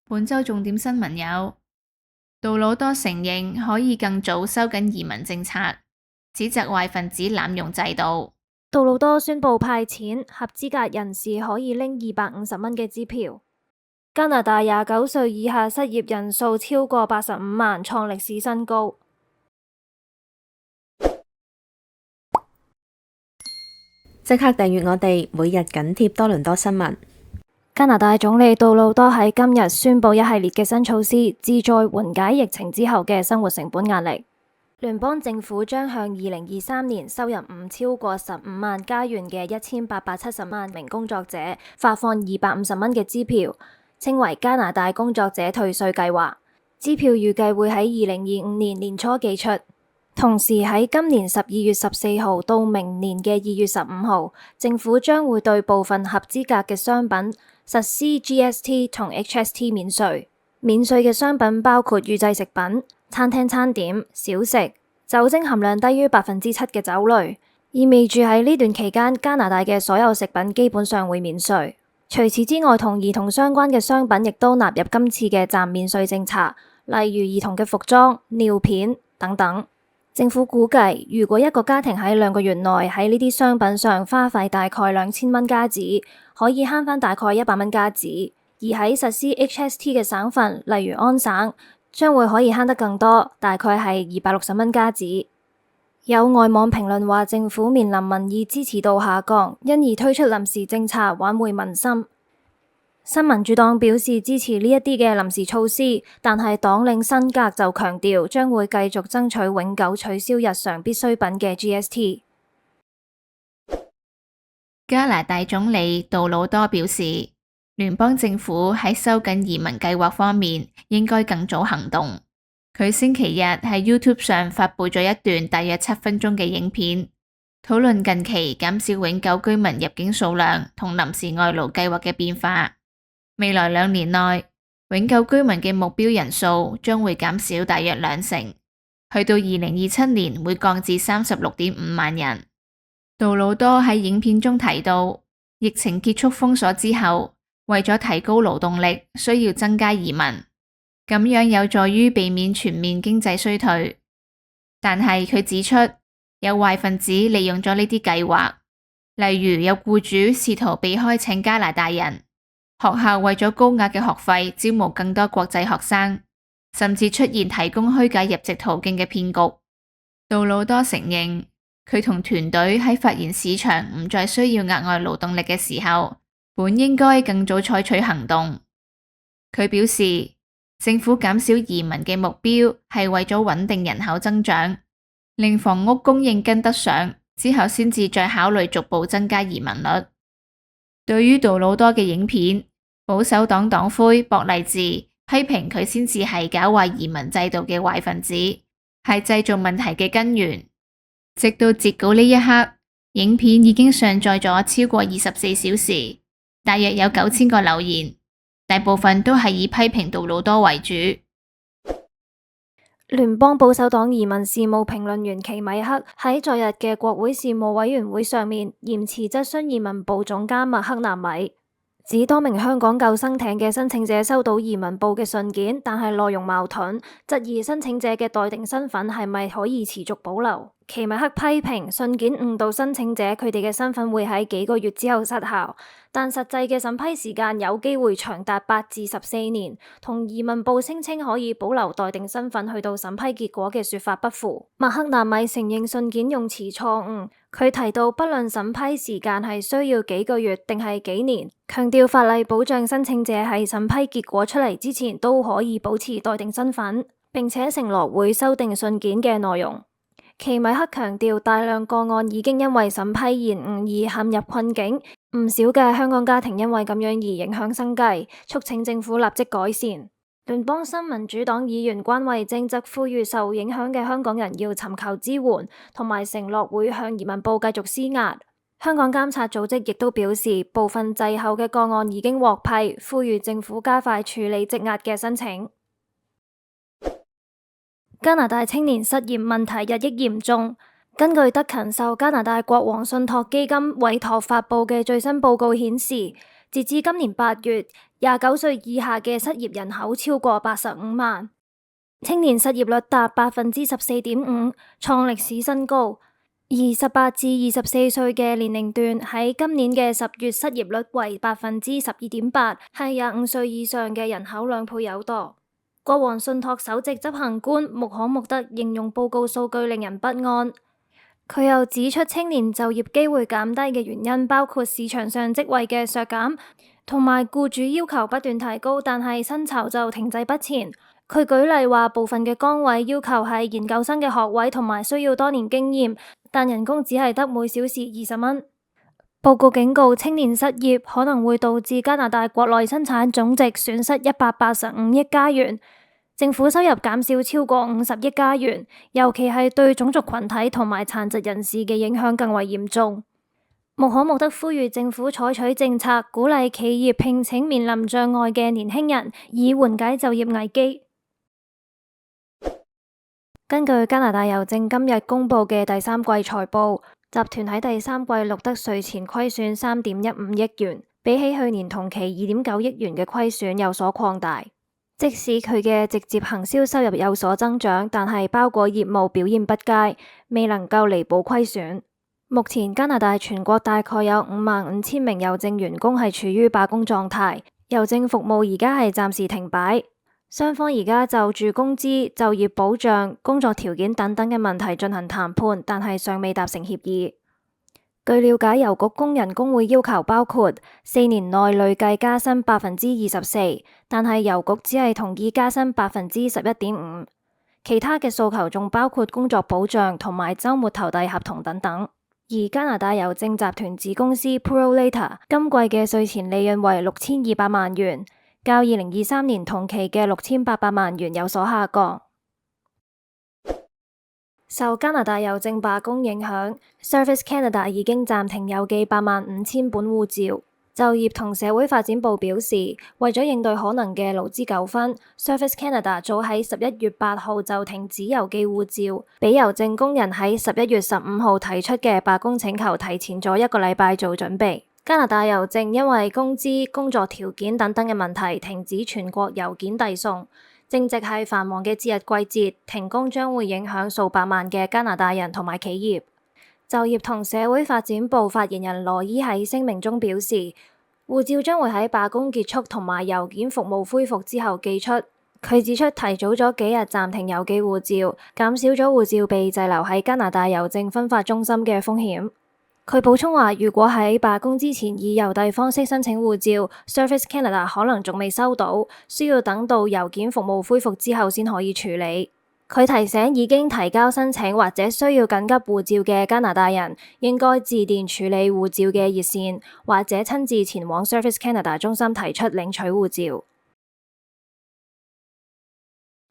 本周重點新聞有：杜魯多承認可以更早收緊移民政策，指責壞分子濫用制度。杜魯多宣布派錢，合資格人士可以拎250蚊嘅支票。加拿大29歲以下失業人數超過85萬，創歷史新高。即刻訂閱我哋，每日緊貼多倫多新聞。加拿大總理杜魯多喺今日宣布一系列嘅新措施，旨在緩解疫情之後嘅生活成本壓力。聯邦政府將向2023年收入唔超過15萬加元嘅1870萬名工作者發放250蚊嘅支票，稱為加拿大工作者退稅計劃。支票預計會喺2025年年初寄出，同時喺今年12月14號到明年嘅2月15號，政府將會對部分合資格嘅商品實施 GST 同 HST 免稅。免稅嘅商品包括預製食品、餐廳餐點、小食、酒精含量低於7%嘅酒類，意味住喺呢段期間，加拿大嘅所有食品基本上會免稅。除此之外，同兒童相關嘅商品亦都納入今次嘅暫免稅政策，例如兒童嘅服裝、尿片等等。政府估計，如果一個家庭喺2個月內喺呢啲商品上花費大概2000蚊加紙，可以慳返大概100蚊加紙。而喺實施 HST 嘅省份，例如安省，將會可以慳得更多，大概係260蚊加紙。有外網評論話，政府面臨民意支持度下降，因而推出臨時政策挽回民心。新民主黨表示支持呢一啲嘅臨時措施，但係黨領辛格就強調將會繼續爭取永久取消日常必需品嘅 GST。加拿大總理杜魯多表示，聯邦政府喺收緊移民計劃方面應該更早行動。佢星期日喺 YouTube 上發佈咗一段大約7分鐘嘅影片，討論近期減少永久居民入境數量同臨時外勞計劃嘅變化。未來2年內，永久居民嘅目標人數將會減少大約20%，去到2027年會降至36.5萬人。杜魯多喺影片中提到，疫情結束封鎖之後，為咗提高勞動力，需要增加移民，咁樣有助於避免全面經濟衰退。但係佢指出，有壞分子利用咗呢啲計劃，例如有僱主試圖避開請加拿大人。學校為咗高額嘅學費招募更多國際學生，甚至出現提供虛假入籍途徑嘅騙局。杜魯多承認，佢同團隊喺發現市場唔再需要額外勞動力嘅時候，本應該更早採取行動。佢表示，政府減少移民嘅目標係為咗穩定人口增長，令房屋供應跟得上，之後先至再考慮逐步增加移民率。對於杜魯多嘅影片，保守黨黨魁博勵治批評佢先至係搞壞移民制度嘅壞分子，係製造問題嘅根源。直到截稿呢一刻，影片已經上載咗超過24小時，大約有9000個留言，大部分都係以批評杜魯多為主。聯邦保守黨移民事務評論員奇米克喺昨日嘅國會事務委員會上面嚴詞質詢移民部總監麥克納米，指多名香港救生艇嘅申請者收到移民部嘅信件，但係內容矛盾，質疑申請者嘅待定身份係咪可以持續保留。奇米克批評信件誤導申請者，佢哋嘅身份會喺幾個月之後失效，但實際嘅審批時間有機會長達8至14年，同移民部聲稱可以保留待定身份去到審批結果嘅說法不符。麥克納米承認信件用詞錯誤，佢提到不論審批時間係需要幾個月定係幾年，強調法例保障申請者喺審批結果出嚟之前都可以保持待定身份，並且承諾會修訂信件嘅內容。奇米克強調，大量個案已經因為審批延誤而陷入困境，唔少嘅香港家庭因為咁樣而影響生計，促請政府立即改善。聯邦新民主黨議員關惠貞則呼籲受影響嘅香港人要尋求支援，同埋承諾會向移民部繼續施壓。香港監察組織亦都表示，部分滯後嘅個案已經獲批，呼籲政府加快處理積壓嘅申請。加拿大青年失業問題日益嚴重。根據德勤受加拿大國王信託基金委託發佈嘅最新報告顯示，截至今年8月， 29歲以下嘅失業人口超過85萬，青年失業率達14.5%，創歷史新高。而18至24歲嘅年齡段喺今年嘅10月失業率為12.8%，係25歲以上嘅人口2倍有多。國王信託首席執行官穆罕默德形容報告數據令人不安。佢又指出，青年就業機會減低嘅原因包括市場上職位嘅削減，同埋僱主要求不斷提高，但係薪酬就停滯不前。佢舉例話，部分嘅崗位要求係研究生嘅學位，同埋需要多年經驗，但人工只係得每小時20蚊。報告警告，青年失業可能會導致加拿大國內生產總值損失185億加元，政府收入減少超過50億加元，尤其係對種族群體同埋殘疾人士嘅影響更為嚴重。穆罕默德呼籲政府採取政策，鼓勵企業聘請面臨障礙嘅年輕人，以緩解就業危機。根據加拿大郵政今日公布嘅第三季財報，集團喺第三季錄得稅前虧損3.15億元，比起去年同期2.9億元嘅虧損有所擴大。即使佢嘅直接行銷收入有所增長，但係包裹業務表現不佳，未能夠彌補虧損。目前加拿大全國大概有55,000名郵政員工係處於罷工狀態，郵政服務而家係暫時停擺。雙方而家就住工資、就業保障、工作條件等等嘅問題進行談判，但係尚未達成協議。據了解，郵局工人工會要求包括4年內累計加薪24%，但係郵局只係同意加薪11.5%。其他嘅訴求仲包括工作保障同埋週末投遞合同等等。而加拿大郵政集團子公司 Prolator 今季嘅稅前利潤為6200萬元，較2023年同期嘅6800萬元有所下降。受加拿大郵政罷工影響， Service Canada 已經暫停郵寄85000本護照。就業同社會發展部表示，為咗應對可能嘅勞資糾紛， Service Canada 早喺11月8號就停止郵寄護照，比郵政工人喺11月15號提出嘅罷工請求提前咗1個禮拜做準備。加拿大郵政因為工資、工作條件等等嘅問題，停止全國郵件遞送。正值係繁忙嘅節日季節，停工將會影響數百萬嘅加拿大人同埋企業。就業同社會發展部發言人羅伊喺聲明中表示，護照將會喺罷工結束同埋郵件服務恢復之後寄出。佢指出，提早咗幾日暫停郵寄護照，減少咗護照被滯留喺加拿大郵政分發中心嘅風險。佢補充話，如果喺罷工之前以郵遞方式申請護照， Service Canada 可能仲未收到，需要等到郵件服務恢復之後先可以處理。佢提醒已經提交申請或者需要緊急護照嘅加拿大人，應該致電處理護照嘅熱線，或者親自前往 Service Canada 中心提出領取護照。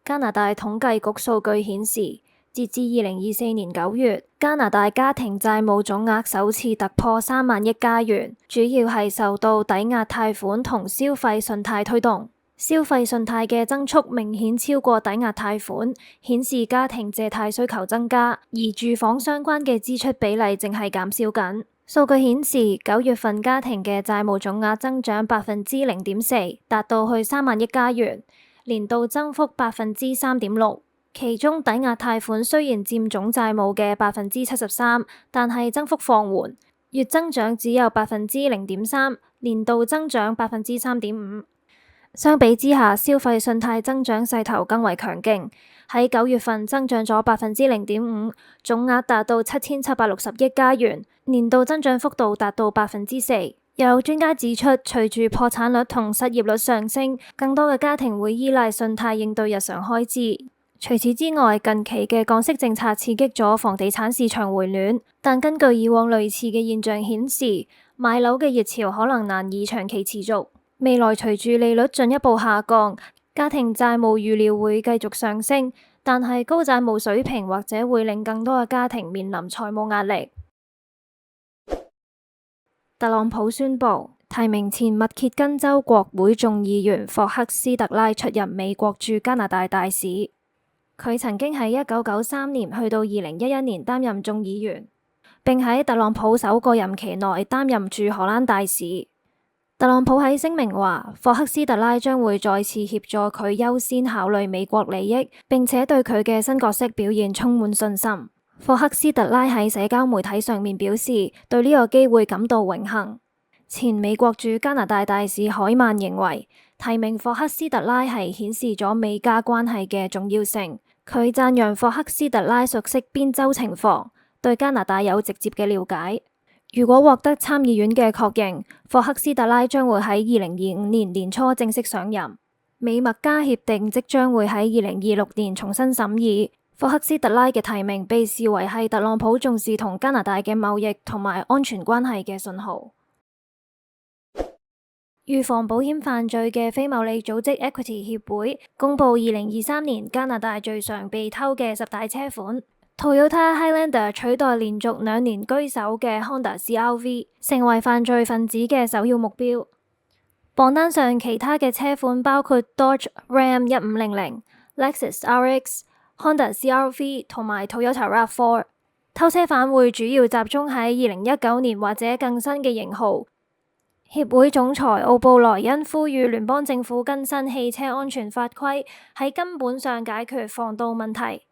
加拿大統計局數據顯示，截至2024年9月，加拿大家庭債務總額首次突破3萬億加元，主要係受到抵押貸款同消費信貸推動。消費信貸嘅增速明顯超過抵押貸款，顯示家庭借貸需求增加，而住房相關嘅支出比例正係減少緊。數據顯示，9月份家庭嘅債務總額增長0.4%，達到去3萬億加元，年度增幅3.6%。其中抵押貸款雖然佔總債務嘅73%，但係增幅放緩，月增長只有0.3%，年度增長3.5%。相比之下，消費信貸增長勢頭更為強勁，喺9月份增長咗0.5%，總額達到7760億加元，年度增長幅度達到4%。有專家指出，隨住破產率同失業率上升，更多嘅家庭會依賴信貸應對日常開支。除此之外，近期嘅降息政策刺激咗房地產市場回暖，但根據以往類似嘅現象顯示，買樓嘅熱潮可能難以長期持續。未來隨住利率進一步下降，家庭債務預料會繼續上升，但係高債務水平或者會令更多嘅家庭面臨財務壓力。特朗普宣布提名前密歇根州國會眾議員霍克斯特拉出任美國駐加拿大大使。佢曾經喺1993年去到2011年擔任眾議員，並喺特朗普首個任期內擔任駐荷蘭大使。特朗普喺聲明話，霍克斯特拉將會再次協助佢優先考慮美國利益，並且對佢嘅新角色表現充滿信心。霍克斯特拉喺社交媒體上面表示，對呢個機會感到榮幸。前美國駐加拿大大使海曼認為，提名霍克斯特拉係顯示咗美加關係嘅重要性。佢讚揚霍克斯特拉熟悉邊州情況，對加拿大有直接嘅了解。如果獲得參議院嘅確認，霍克斯特拉將會喺2025年年初正式上任。美墨加協定即將會喺2026年重新審議。霍克斯特拉嘅提名被視為係特朗普重視同加拿大嘅貿易同埋安全關係嘅信號。預防保險犯罪嘅非牟利組織 Equity 協會公佈2023年加拿大最常被偷嘅10大車款。Toyota Highlander 取代連續2年居首嘅 Honda CR-V， 成為犯罪分子嘅首要目標。榜單上其他嘅車款包括 Dodge Ram 1500、Lexus RX、Honda CR-V 同埋 Toyota RAV4。偷車犯會主要集中喺2019年或者更新嘅型號。協會總裁奧布萊恩呼籲聯邦政府更新汽車安全法規，喺根本上解決防盜問題。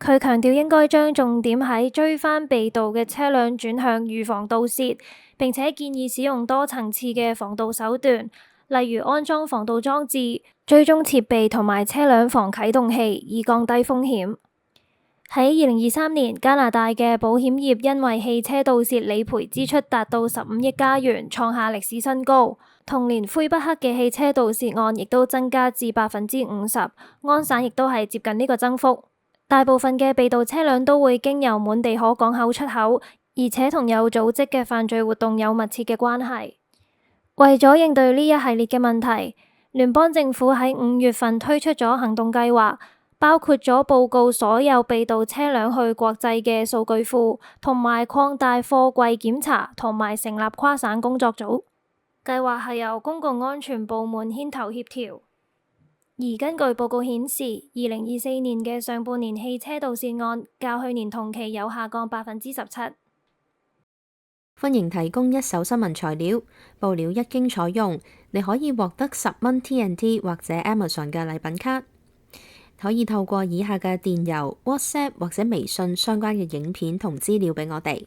佢強調應該將重點喺追返被盜嘅車輛轉向預防盜竊，並且建議使用多層次嘅防盜手段，例如安裝防盜裝置、追蹤設備同埋車輛防啟動器，以降低風險。喺2023年，加拿大嘅保險業因為汽車盜竊理賠支出達到15億加元，創下歷史新高。同年魁北克嘅汽車盜竊案亦都增加至50%，安省亦都係接近呢個增幅。大部分嘅被盜車輛都會經由滿地可港口出口，而且同有組織嘅犯罪活動有密切嘅關係。為咗應對呢一系列嘅問題，聯邦政府喺5月份推出咗行動計劃，包括咗報告所有被盜車輛去國際嘅數據庫，同埋擴大貨櫃檢查，同埋成立跨省工作組。計劃係由公共安全部門牽頭協調。而根據報告顯示，2024年嘅上半年汽車盜竊案較去年同期有下降17%。歡迎提供一手新聞材料，報料一經採用，你可以獲得10蚊 TNT 或者 Amazon 嘅禮品卡。可以透過以下嘅電郵、WhatsApp 或者微信相關嘅影片同資料俾我哋。